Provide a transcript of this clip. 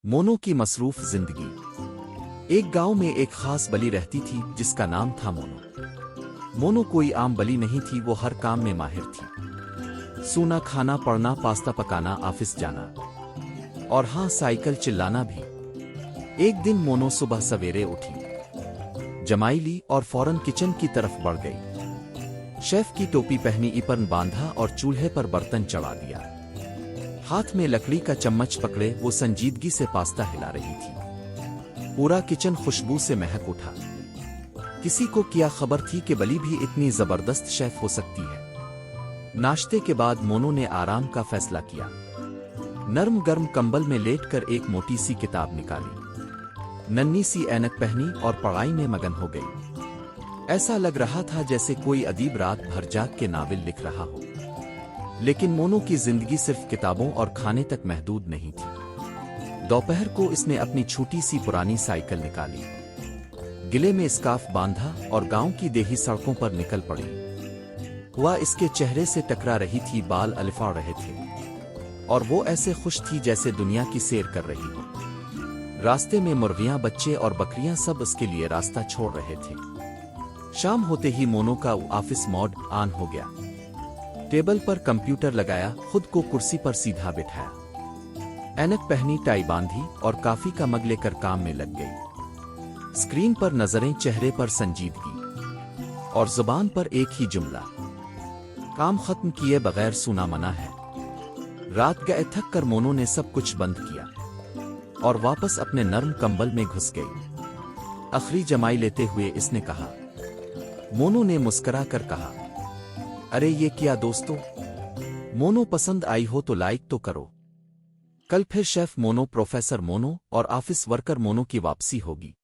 Mono की मसरूफ जिंदगी। एक गांव में एक खास बली रहती थी जिसका नाम था मोनो। मोनो कोई आम बली नहीं थी, वो हर काम में माहिर थी। सोना, खाना, पढ़ना, पास्ता पकाना, ऑफिस जाना और हाँ, साइकिल चिल्लाना भी। एक दिन मोनो सुबह सवेरे उठी, जमाई ली और फौरन किचन की तरफ बढ़ गई। शेफ की टोपी पहनी, इपन बांधा और चूल्हे पर बर्तन चढ़ा दिया। हाथ में लकड़ी का चम्मच पकड़े वो संजीदगी से पास्ता हिला रही थी। पूरा किचन खुशबू से महक उठा। किसी को क्या खबर थी कि बली भी इतनी जबरदस्त शेफ हो सकती है। नाश्ते के बाद मोनो ने आराम का फैसला किया। नर्म गर्म कंबल में लेटकर एक मोटी सी किताब निकाली, नन्ही सी ऐनक पहनी और पढ़ाई में मगन हो गई। ऐसा लग रहा था जैसे कोई अदीब रात भर जाग के नावल लिख रहा हो। लेकिन मोनो की जिंदगी सिर्फ किताबों और खाने तक महदूद नहीं थी। दोपहर को इसने अपनी छोटी सी पुरानी साइकिल निकाली, गिले में स्कार्फ बांधा और गांव की देही सड़कों पर निकल पड़ी। हुआ इसके चेहरे से टकरा रही थी, बाल अलिफा रहे थे और वो ऐसे खुश थी जैसे दुनिया की सैर कर रही हो। रास्ते में मुर्गियां, बच्चे और बकरियां सब उसके लिए रास्ता छोड़ रहे थे। शाम होते ही मोनो का ऑफिस मोड ऑन हो गया। टेबल पर कंप्यूटर लगाया, खुद को कुर्सी पर सीधा बिठाया, ऐनक पहनी, टाई बांधी और कॉफी का मग लेकर काम में लग गई। स्क्रीन पर नजरें, चेहरे पर संजीदगी और जुबान पर एक ही जुमला, काम खत्म किए बगैर सोना मना है। रात गए थक कर मोनो ने सब कुछ बंद किया और वापस अपने नर्म कंबल में घुस गई। आखिरी जमाई लेते हुए इसने कहा। मोनो ने मुस्कुरा कर कहा, अरे ये क्या दोस्तों, मोनो पसंद आई हो तो लाइक तो करो। कल फिर शेफ मोनो, प्रोफेसर मोनो और ऑफिस वर्कर मोनो की वापसी होगी।